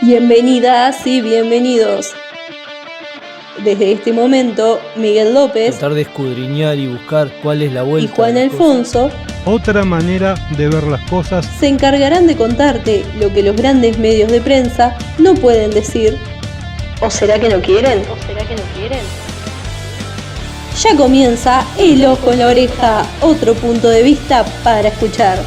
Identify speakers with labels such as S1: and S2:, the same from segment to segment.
S1: Bienvenidas y bienvenidos. Desde este momento, Miguel López,
S2: tratar de escudriñar y buscar cuál es la vuelta
S1: y Juan
S2: de las
S1: Alfonso,
S3: otra manera de ver las cosas,
S1: se encargarán de contarte lo que los grandes medios de prensa no pueden decir. ¿O será que no quieren? Ya comienza El Ojo en la Oreja, otro punto de vista para escuchar.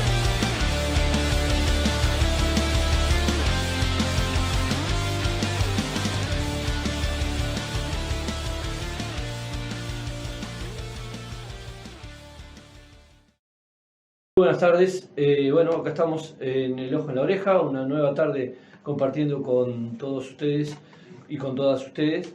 S4: Buenas tardes, bueno, acá estamos en El Ojo en la Oreja, una nueva tarde compartiendo con todos ustedes y con todas ustedes.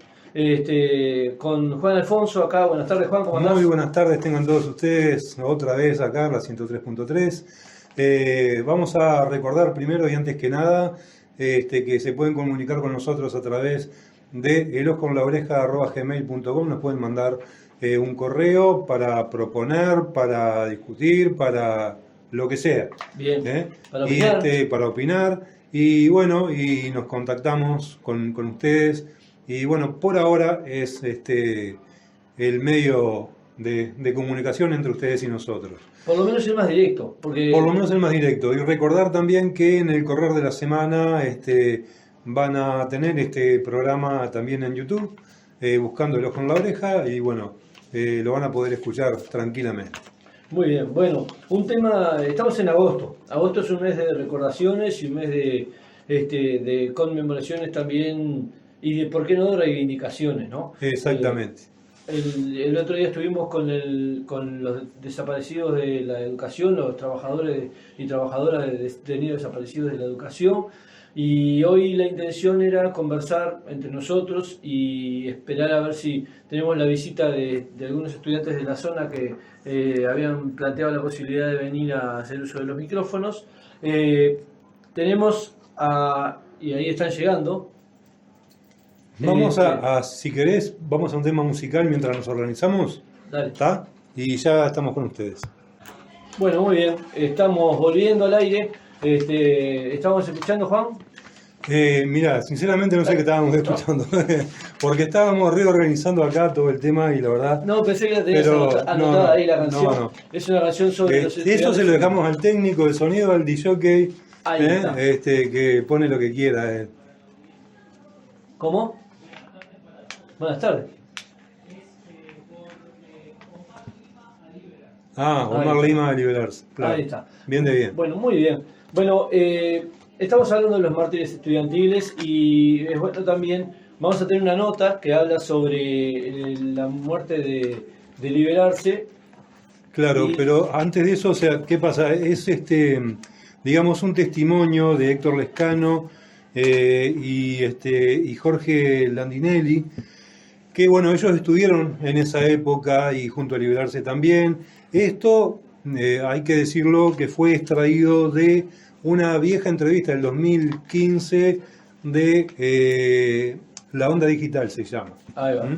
S4: Con Juan Alfonso acá, buenas tardes Juan, ¿cómo andás?
S3: muy buenas tardes tengan todos ustedes, otra vez acá, la 103.3. Vamos a recordar primero y antes que nada que se pueden comunicar con nosotros a través de elojoenlaoreja@gmail.com. Nos pueden mandar un correo para proponer, para discutir, para lo que sea.
S4: Bien,
S3: para opinar. Para opinar. Y bueno, y nos contactamos con ustedes. Y bueno, por ahora es el medio de comunicación entre ustedes y nosotros.
S4: Por lo menos el más directo. Porque...
S3: Por lo menos el más directo. Y recordar también que en el correr de la semana van a tener este programa también en YouTube, buscando El Ojo en la Oreja, y bueno, lo van a poder escuchar tranquilamente.
S4: Muy bien, bueno, un tema, estamos en agosto. Agosto es un mes de recordaciones y un mes de conmemoraciones también, y de, ¿por qué no?, de reivindicaciones, ¿no?
S3: Exactamente.
S4: El otro día estuvimos con los desaparecidos de la educación, los trabajadores y trabajadoras detenidos desaparecidos de la educación, y hoy la intención era conversar entre nosotros y esperar a ver si tenemos la visita de algunos estudiantes de la zona que habían planteado la posibilidad de venir a hacer uso de los micrófonos. Tenemos y ahí están llegando.
S3: Vamos si querés, vamos a un tema musical mientras nos organizamos.
S4: Dale.
S3: ¿Está? Y ya estamos con ustedes.
S4: Bueno, muy bien. Estamos volviendo al aire. ¿Estamos escuchando, Juan?
S3: Mira, sinceramente no sé qué estábamos escuchando. Porque estábamos reorganizando acá todo el tema y la verdad...
S4: No, pensé que la tenías anotada ahí la canción.
S3: No.
S4: Es una canción sobre los estudiantes.
S3: Eso se lo dejamos al técnico de sonido, al DJ,
S4: está.
S3: Que pone lo que quiera.
S4: ¿Cómo? Buenas tardes.
S3: Omar Lima de Liberarse. Claro.
S4: Ahí está.
S3: Bien de bien.
S4: Bueno, muy bien. Bueno, estamos hablando de los mártires estudiantiles y es bueno también, vamos a tener una nota que habla sobre la muerte de Liberarse.
S3: Claro, pero antes de eso, o sea, ¿qué pasa? Es digamos, un testimonio de Héctor Lescano y Jorge Landinelli, que bueno, ellos estuvieron en esa época y junto a Liberarse también. Esto, hay que decirlo, que fue extraído de una vieja entrevista del 2015 de La Onda Digital, se llama.
S4: Ahí va.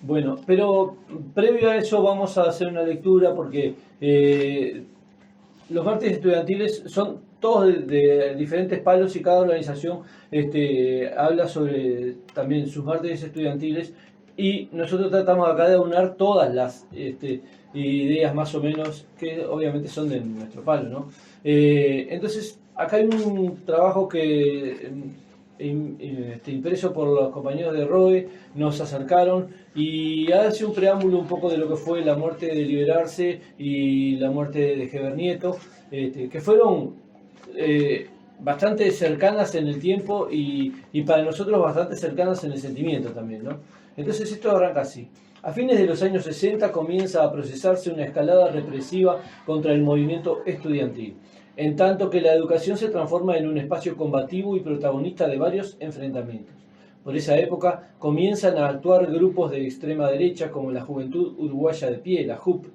S4: Bueno, pero previo a eso vamos a hacer una lectura porque los mártires estudiantiles son todos de diferentes palos y cada organización habla sobre también sus mártires estudiantiles, y nosotros tratamos acá de aunar todas las ideas más o menos que obviamente son de nuestro palo, ¿no? Entonces acá hay un trabajo que impreso por los compañeros de ROE, nos acercaron y hace un preámbulo un poco de lo que fue la muerte de Liberarse y la muerte de Heber Nieto, que fueron bastante cercanas en el tiempo y para nosotros bastante cercanas en el sentimiento también, ¿no? Entonces esto arranca así. A fines de los años 60 comienza a procesarse una escalada represiva contra el movimiento estudiantil, en tanto que la educación se transforma en un espacio combativo y protagonista de varios enfrentamientos. Por esa época comienzan a actuar grupos de extrema derecha como la Juventud Uruguaya de Pie, la JUP,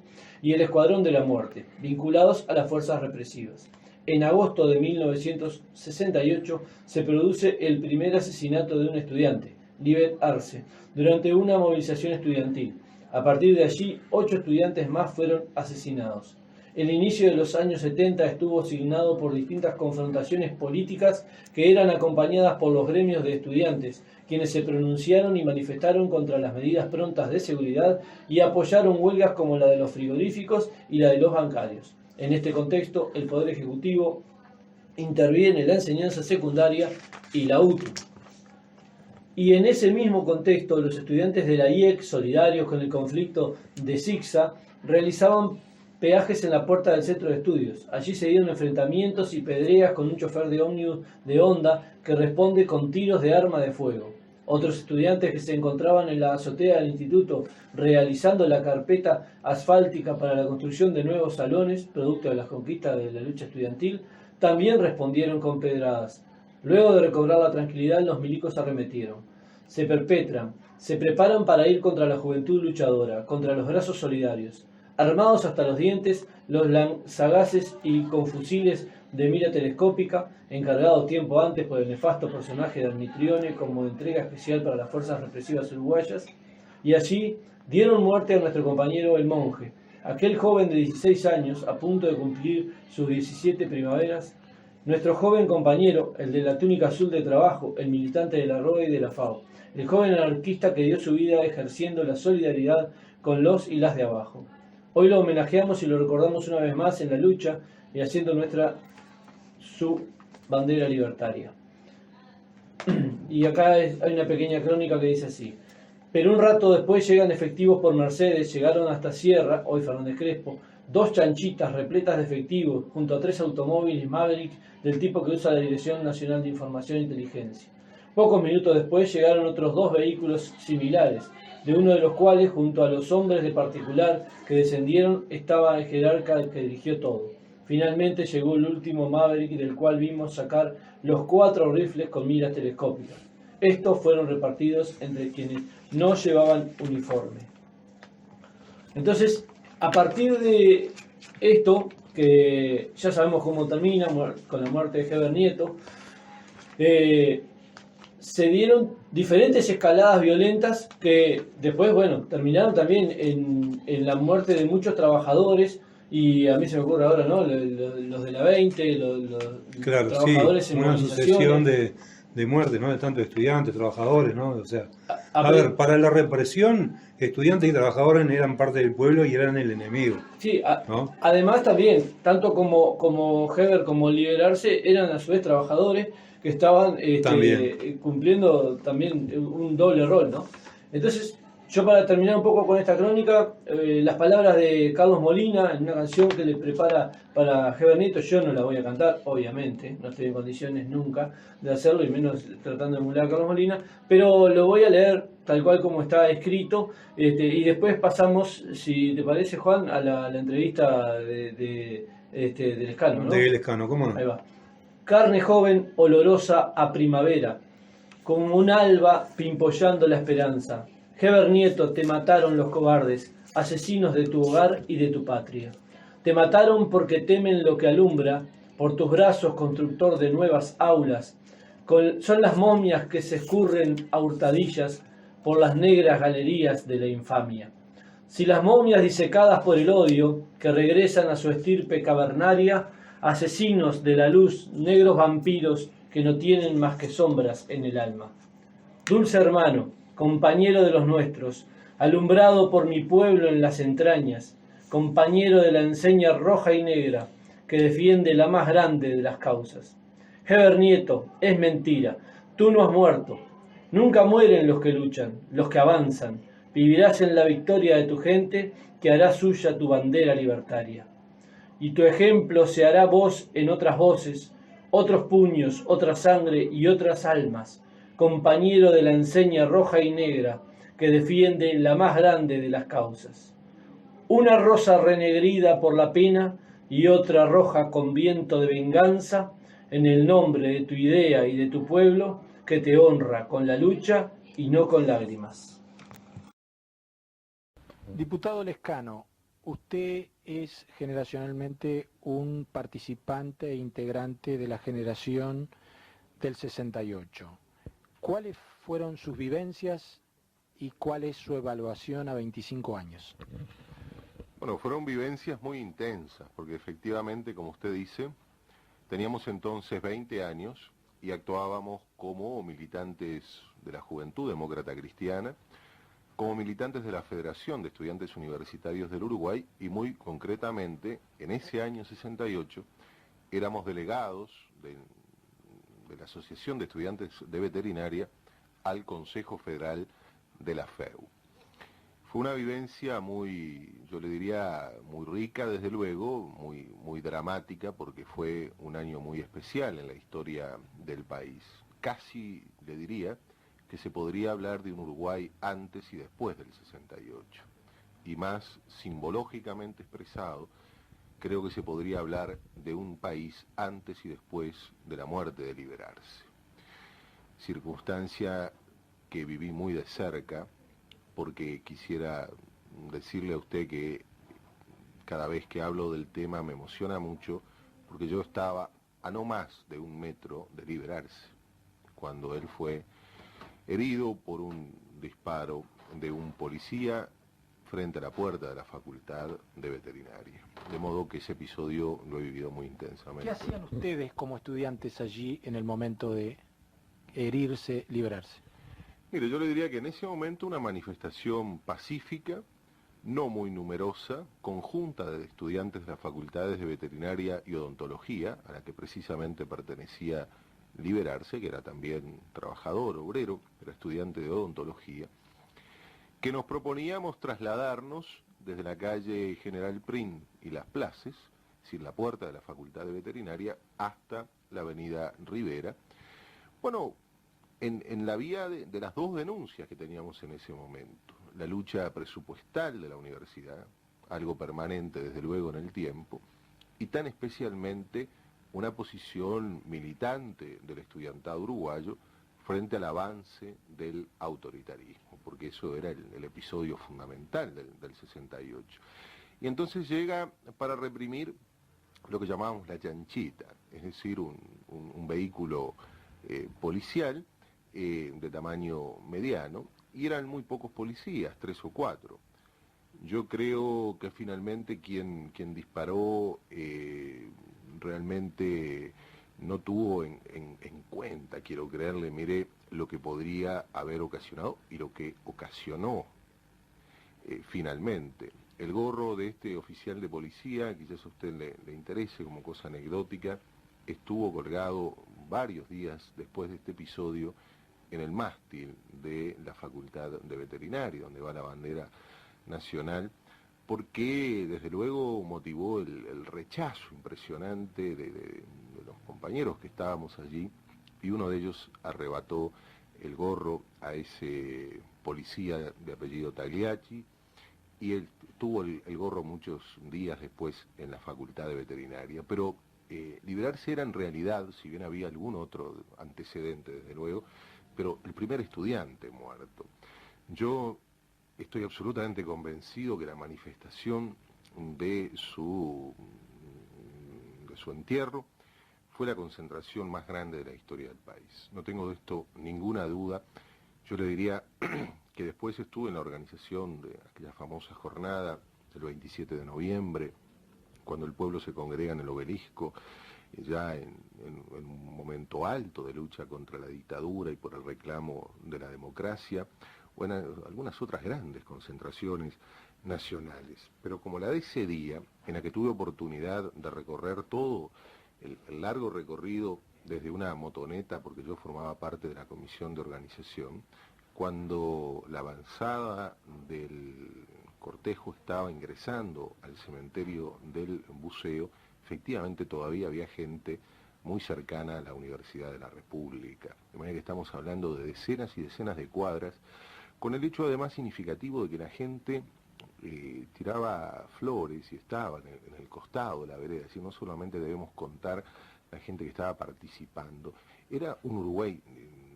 S4: y el Escuadrón de la Muerte, vinculados a las fuerzas represivas. En agosto de 1968 se produce el primer asesinato de un estudiante, Liber Arce, durante una movilización estudiantil. A partir de allí, 8 estudiantes más fueron asesinados. El inicio de los años 70 estuvo signado por distintas confrontaciones políticas que eran acompañadas por los gremios de estudiantes, quienes se pronunciaron y manifestaron contra las medidas prontas de seguridad y apoyaron huelgas como la de los frigoríficos y la de los bancarios. En este contexto, el Poder Ejecutivo interviene la enseñanza secundaria y la UTU. Y en ese mismo contexto, los estudiantes de la IEC, solidarios con el conflicto de Sixa, realizaban peajes en la puerta del centro de estudios. Allí se dieron enfrentamientos y pedreas con un chofer de ómnibus de Honda que responde con tiros de arma de fuego. Otros estudiantes que se encontraban en la azotea del instituto realizando la carpeta asfáltica para la construcción de nuevos salones, producto de las conquistas de la lucha estudiantil, también respondieron con pedradas. Luego de recobrar la tranquilidad, los milicos arremetieron. Se perpetran, se preparan para ir contra la juventud luchadora, contra los brazos solidarios. Armados hasta los dientes, los lanzagases y con fusiles de mira telescópica, encargados tiempo antes por el nefasto personaje de Armitrione como entrega especial para las fuerzas represivas uruguayas, y allí dieron muerte a nuestro compañero el monje, aquel joven de 16 años a punto de cumplir sus 17 primaveras, nuestro joven compañero, el de la túnica azul de trabajo, el militante de la ROE y de la FAO, el joven anarquista que dio su vida ejerciendo la solidaridad con los y las de abajo. Hoy lo homenajeamos y lo recordamos una vez más en la lucha y haciendo nuestra su bandera libertaria. Y acá hay una pequeña crónica que dice así: pero un rato después llegan efectivos por Mercedes, llegaron hasta Sierra, hoy Fernández Crespo, 2 chanchitas repletas de efectivos, junto a 3 automóviles Maverick del tipo que usa la Dirección Nacional de Información e Inteligencia. Pocos minutos después llegaron otros 2 vehículos similares, de uno de los cuales, junto a los hombres de particular que descendieron, estaba el jerarca que dirigió todo. Finalmente llegó el último Maverick, del cual vimos sacar los 4 rifles con miras telescópicas. Estos fueron repartidos entre quienes no llevaban uniforme. Entonces, a partir de esto, que ya sabemos cómo termina, con la muerte de Heber Nieto, se dieron diferentes escaladas violentas que después, bueno, terminaron también en la muerte de muchos trabajadores. Y a mí se me ocurre ahora, ¿no? Los de la 20, los
S3: claro,
S4: trabajadores
S3: sí,
S4: en
S3: una sucesión
S4: movilizaciones.
S3: de muertes, ¿no? De tantos estudiantes, trabajadores, ¿no? O sea, a ver, para la represión, estudiantes y trabajadores eran parte del pueblo y eran el enemigo.
S4: Sí,
S3: ¿no?
S4: Además también, tanto como Heber como Liberarse eran a su vez trabajadores que estaban cumpliendo también un doble rol, ¿no? Entonces, yo para terminar un poco con esta crónica, las palabras de Carlos Molina en una canción que le prepara para Heber Nieto, yo no la voy a cantar, obviamente, no estoy en condiciones nunca de hacerlo, y menos tratando de emular a Carlos Molina, pero lo voy a leer tal cual como está escrito, y después pasamos, si te parece, Juan, a la entrevista del Lescano, ¿no?
S3: De Lescano, ¿cómo no?
S4: Ahí va. Carne joven, olorosa a primavera, como un alba pimpollando la esperanza. Heber Nieto, te mataron los cobardes, asesinos de tu hogar y de tu patria. Te mataron porque temen lo que alumbra, por tus brazos constructor de nuevas aulas. Son las momias que se escurren a hurtadillas por las negras galerías de la infamia. Si las momias disecadas por el odio, que regresan a su estirpe cavernaria, asesinos de la luz, negros vampiros que no tienen más que sombras en el alma. Dulce hermano, compañero de los nuestros, alumbrado por mi pueblo en las entrañas, compañero de la enseña roja y negra, que defiende la más grande de las causas. Heber Nieto, es mentira, tú no has muerto. Nunca mueren los que luchan, los que avanzan. Vivirás en la victoria de tu gente, que hará suya tu bandera libertaria. Y tu ejemplo se hará voz en otras voces, otros puños, otra sangre y otras almas, compañero de la enseña roja y negra que defiende la más grande de las causas. Una rosa renegrida por la pena y otra roja con viento de venganza, en el nombre de tu idea y de tu pueblo, que te honra con la lucha y no con lágrimas.
S5: Diputado Lescano, usted es generacionalmente un participante e integrante de la generación del 68. ¿Cuáles fueron sus vivencias y cuál es su evaluación a 25 años?
S6: Bueno, fueron vivencias muy intensas, porque efectivamente, como usted dice, teníamos entonces 20 años y actuábamos como militantes de la Juventud Demócrata Cristiana, como militantes de la Federación de Estudiantes Universitarios del Uruguay y muy concretamente, en ese año 68, éramos delegados de la Asociación de Estudiantes de Veterinaria al Consejo Federal de la FEU. Fue una vivencia muy, yo le diría, muy rica, desde luego, muy dramática, porque fue un año muy especial en la historia del país. Casi, le diría, que se podría hablar de un Uruguay antes y después del 68. Y más simbológicamente expresado, creo que se podría hablar de un país antes y después de la muerte de Liberarse. Circunstancia que viví muy de cerca, porque quisiera decirle a usted que cada vez que hablo del tema me emociona mucho, porque yo estaba a no más de 1 metro de Liberarse, cuando él fue herido por un disparo de un policía frente a la puerta de la Facultad de Veterinaria. De modo que ese episodio lo he vivido muy intensamente.
S5: ¿Qué hacían ustedes como estudiantes allí en el momento de herirse, Liberarse?
S6: Mire, yo le diría que en ese momento una manifestación pacífica, no muy numerosa, conjunta de estudiantes de las facultades de Veterinaria y Odontología, a la que precisamente pertenecía Liberarse, que era también trabajador, obrero, era estudiante de Odontología, que nos proponíamos trasladarnos desde la calle General Prim y Las Places, es decir, la puerta de la Facultad de Veterinaria, hasta la avenida Rivera. Bueno, en la vía de las dos denuncias que teníamos en ese momento, la lucha presupuestal de la universidad, algo permanente desde luego en el tiempo, y tan especialmente una posición militante del estudiantado uruguayo frente al avance del autoritarismo, porque eso era el episodio fundamental del 68. Y entonces llega para reprimir lo que llamábamos la chanchita, es decir, un vehículo policial de tamaño mediano, y eran muy pocos policías, 3 o 4. Yo creo que finalmente quien disparó realmente no tuvo en cuenta, quiero creerle, mire, lo que podría haber ocasionado y lo que ocasionó finalmente. El gorro de este oficial de policía, quizás a usted le interese como cosa anecdótica, estuvo colgado varios días después de este episodio en el mástil de la Facultad de Veterinaria, donde va la bandera nacional, porque desde luego motivó el rechazo impresionante de los compañeros que estábamos allí, y uno de ellos arrebató el gorro a ese policía de apellido Tagliacci, y él tuvo el gorro muchos días después en la Facultad de Veterinaria. Pero Liberarse era en realidad, si bien había algún otro antecedente desde luego, pero el primer estudiante muerto. Yo estoy absolutamente convencido que la manifestación de su entierro fue la concentración más grande de la historia del país. No tengo de esto ninguna duda. Yo le diría que después estuve en la organización de aquella famosa jornada del 27 de noviembre, cuando el pueblo se congrega en el obelisco, ya en un momento alto de lucha contra la dictadura y por el reclamo de la democracia, o en algunas otras grandes concentraciones nacionales. Pero como la de ese día, en la que tuve oportunidad de recorrer todo el largo recorrido desde una motoneta, porque yo formaba parte de la comisión de organización, cuando la avanzada del cortejo estaba ingresando al cementerio del Buceo, efectivamente todavía había gente muy cercana a la Universidad de la República. De manera que estamos hablando de decenas y decenas de cuadras, con el hecho además significativo de que la gente tiraba flores y estaba en el costado de la vereda. Es decir, no solamente debemos contar la gente que estaba participando, era un Uruguay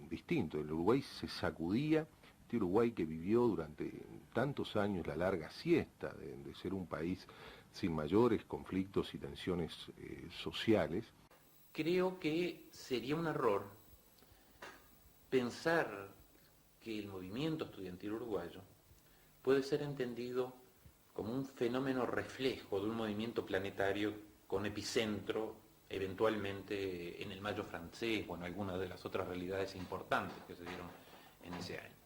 S6: distinto. El Uruguay se sacudía, este Uruguay que vivió durante tantos años la larga siesta de ser un país sin mayores conflictos y tensiones sociales.
S7: Creo que sería un error pensar que el movimiento estudiantil uruguayo puede ser entendido como un fenómeno reflejo de un movimiento planetario con epicentro eventualmente en el Mayo francés o en alguna de las otras realidades importantes que se dieron en ese año.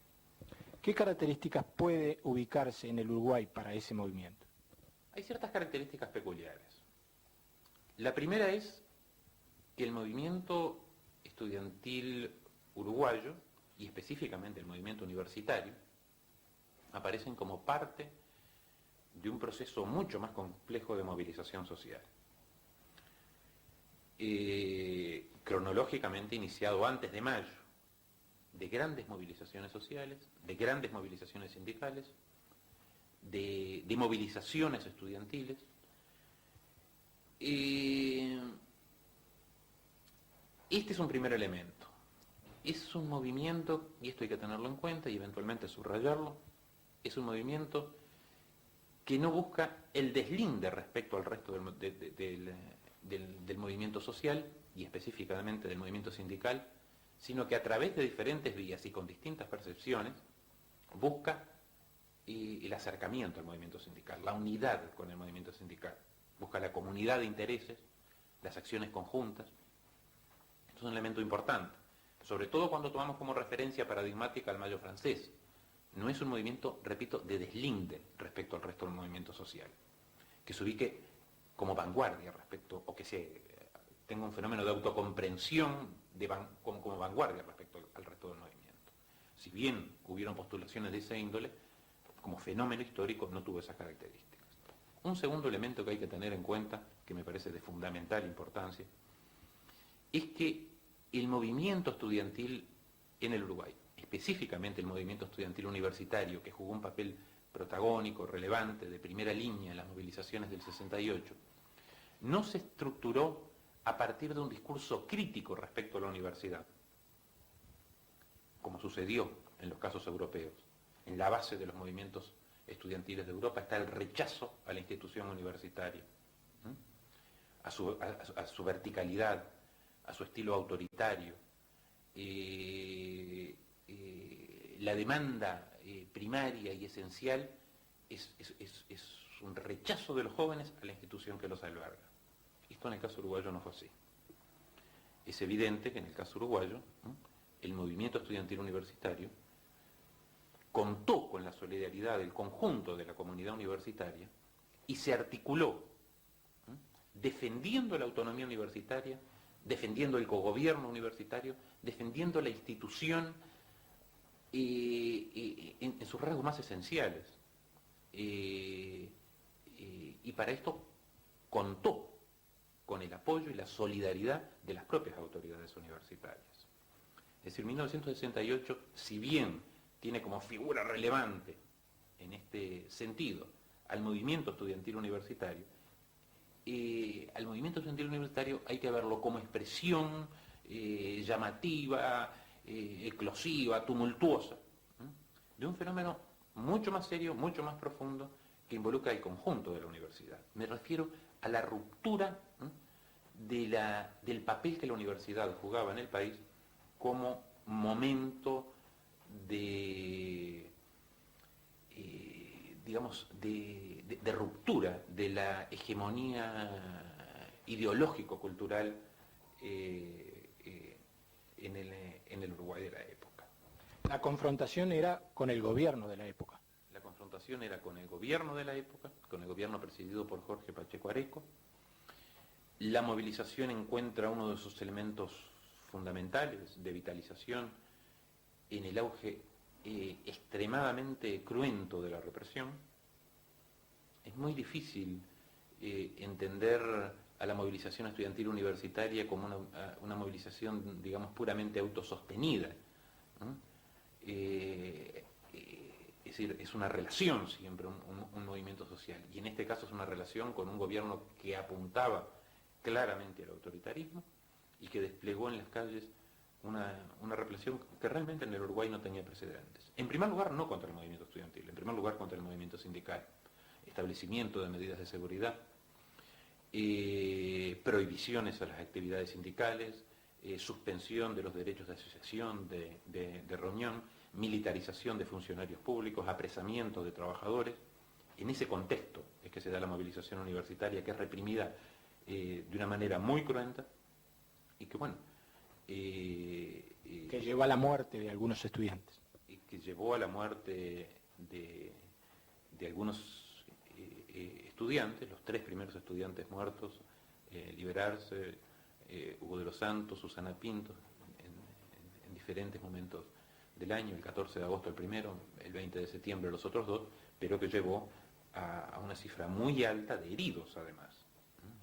S5: ¿Qué características puede ubicarse en el Uruguay para ese movimiento?
S7: Hay ciertas características peculiares. La primera es que el movimiento estudiantil uruguayo, y específicamente el movimiento universitario, aparecen como parte de un proceso mucho más complejo de movilización social. Cronológicamente iniciado antes de mayo, de grandes movilizaciones sociales, de grandes movilizaciones sindicales, de movilizaciones estudiantiles. Este es un primer elemento. Es un movimiento, y esto hay que tenerlo en cuenta y eventualmente subrayarlo, es un movimiento que no busca el deslinde respecto al resto del movimiento social y específicamente del movimiento sindical, sino que a través de diferentes vías y con distintas percepciones busca el acercamiento al movimiento sindical, la unidad con el movimiento sindical, busca la comunidad de intereses, las acciones conjuntas. Esto es un elemento importante, sobre todo cuando tomamos como referencia paradigmática al Mayo francés. No es un movimiento, repito, de deslinde respecto al resto del movimiento social, que se ubique como vanguardia respecto, o que tenga un fenómeno de autocomprensión como vanguardia respecto al resto del movimiento. Si bien hubieron postulaciones de esa índole, como fenómeno histórico no tuvo esas características. Un segundo elemento que hay que tener en cuenta, que me parece de fundamental importancia, es que el movimiento estudiantil en el Uruguay, específicamente el movimiento estudiantil universitario, que jugó un papel protagónico, relevante, de primera línea en las movilizaciones del 68, no se estructuró a partir de un discurso crítico respecto a la universidad, como sucedió en los casos europeos. En la base de los movimientos estudiantiles de Europa está el rechazo a la institución universitaria, a su verticalidad, a su estilo autoritario. La demanda primaria y esencial es un rechazo de los jóvenes a la institución que los alberga. Esto en el caso uruguayo no fue así. Es evidente que en el caso uruguayo, el movimiento estudiantil universitario contó con la solidaridad del conjunto de la comunidad universitaria y se articuló defendiendo la autonomía universitaria, defendiendo el cogobierno universitario, defendiendo la institución en sus rasgos más esenciales. Y para esto contó con el apoyo y la solidaridad de las propias autoridades universitarias. Es decir, 1968, si bien tiene como figura relevante en este sentido al movimiento estudiantil universitario, al movimiento estudiantil universitario hay que verlo como expresión llamativa, eclosiva, tumultuosa, de un fenómeno mucho más serio, mucho más profundo, que involucra el conjunto de la universidad. Me refiero a la ruptura del papel que la universidad jugaba en el país como momento de ruptura de la hegemonía ideológico-cultural en el Uruguay de la época.
S5: La confrontación era con el gobierno de la época.
S7: La confrontación era con el gobierno de la época, con el gobierno presidido por Jorge Pacheco Areco. La movilización encuentra uno de sus elementos fundamentales de vitalización en el auge extremadamente cruento de la represión. Es muy difícil entender a la movilización estudiantil universitaria como una movilización, digamos, puramente autosostenida, ¿no? Es decir, es una relación siempre, un movimiento social, y en este caso es una relación con un gobierno que apuntaba claramente al autoritarismo y que desplegó en las calles una represión que realmente en el Uruguay no tenía precedentes. En primer lugar, no contra el movimiento estudiantil, en primer lugar contra el movimiento sindical. Establecimiento de medidas de seguridad, prohibiciones a las actividades sindicales, suspensión de los derechos de asociación, de reunión, militarización de funcionarios públicos, apresamiento de trabajadores, en ese contexto es que se da la movilización universitaria, que es reprimida de una manera muy cruenta y que, bueno,
S5: que llevó a la muerte de algunos estudiantes.
S7: Y que llevó a la muerte de algunos estudiantes, los 3 primeros estudiantes muertos, Liberarse, Hugo de los Santos, Susana Pinto, en diferentes momentos del año, el 14 de agosto el primero, el 20 de septiembre los otros 2, pero que llevó a una cifra muy alta de heridos además.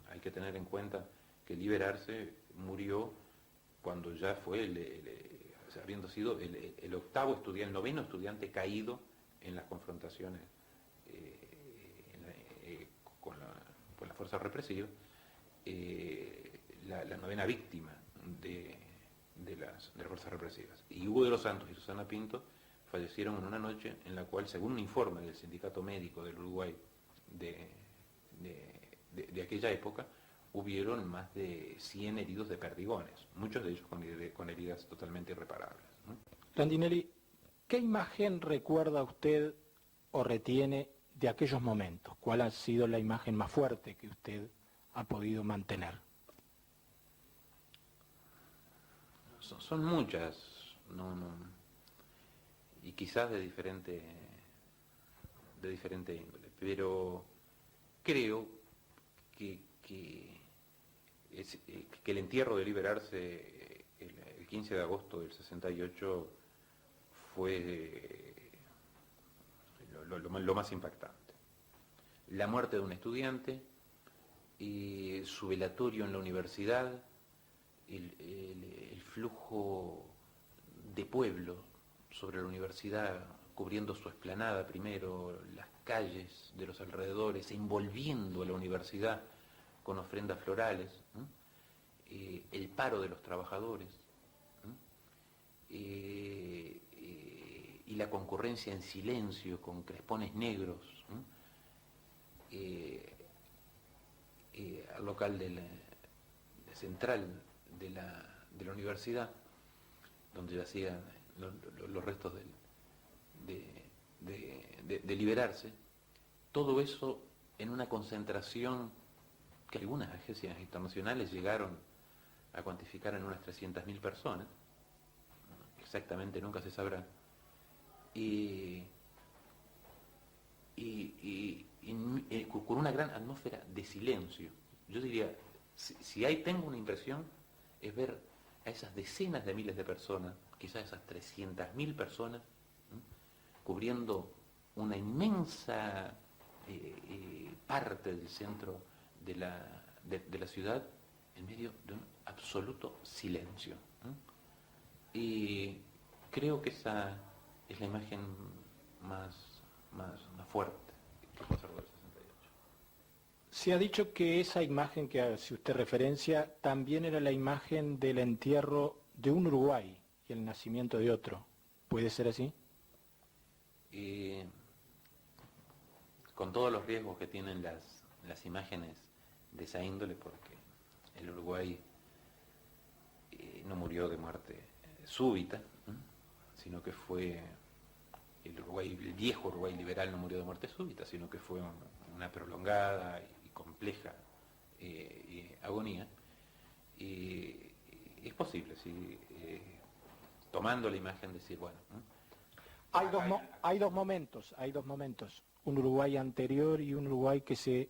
S7: Hay que tener en cuenta que Liberarse murió cuando ya fue, habiendo sido el octavo estudiante, el noveno estudiante caído en las confrontaciones con la fuerza represiva, la novena víctima de las fuerzas represivas. Y Hugo de los Santos y Susana Pinto fallecieron en una noche en la cual, según un informe del Sindicato Médico del Uruguay de aquella época, hubieron más de 100 heridos de perdigones, muchos de ellos con heridas totalmente irreparables, ¿no?
S5: Randinelli, ¿qué imagen recuerda usted o retiene de aquellos momentos? ¿Cuál ha sido la imagen más fuerte que usted ha podido mantener?
S7: Son muchas, y quizás de diferente índole, pero creo que el entierro de Liberarse el 15 de agosto del 68 fue lo más impactante. La muerte de un estudiante, su velatorio en la universidad, el flujo de pueblo sobre la universidad, cubriendo su explanada primero, las calles de los alrededores, envolviendo a la universidad con ofrendas florales, el paro de los trabajadores, y la concurrencia en silencio con crespones negros al local central de la universidad, donde yacían los restos de Liberarse. Todo eso en una concentración que algunas agencias internacionales llegaron a cuantificar en unas 300.000 personas, exactamente nunca se sabrá, con una gran atmósfera de silencio. Yo diría, si tengo una impresión, es ver a esas decenas de miles de personas, quizás esas 300.000 personas, cubriendo una inmensa parte del centro de la ciudad, en medio de un absoluto silencio. Y creo que esa es la imagen más fuerte que conservo del 68.
S5: Se ha dicho que esa imagen que hace usted referencia también era la imagen del entierro de un Uruguay y el nacimiento de otro. ¿Puede ser así?
S7: Con todos los riesgos que tienen las imágenes de esa índole, porque el Uruguay no murió de muerte súbita, sino que fue el viejo Uruguay liberal no murió de muerte súbita, sino que fue una prolongada y compleja agonía. Es posible, sí, tomando la imagen, decir, bueno.
S5: Hay dos momentos, un Uruguay anterior y un Uruguay que se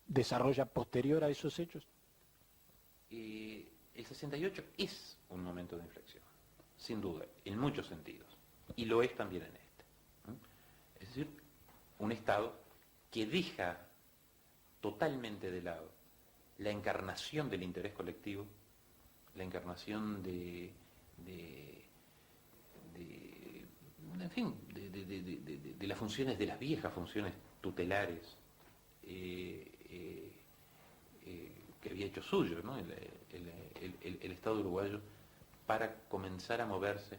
S5: desarrolla posterior a esos hechos.
S7: El 68 es un momento de inflexión, sin duda, en muchos sentidos, y lo es también en este. Es decir, un Estado que deja totalmente de lado la encarnación del interés colectivo, la encarnación de las funciones, de las viejas funciones tutelares que había hecho suyo, ¿no? el Estado uruguayo, para comenzar a moverse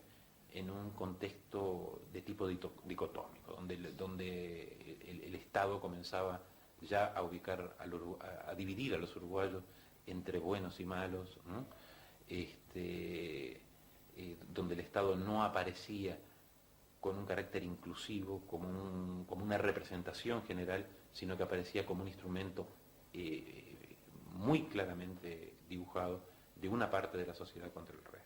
S7: en un contexto de tipo dicotómico, donde el Estado comenzaba ya a ubicar, a dividir a los uruguayos entre buenos y malos, ¿no? Donde el Estado no aparecía con un carácter inclusivo, como una representación general, sino que aparecía como un instrumento muy claramente dibujado de una parte de la sociedad contra el resto.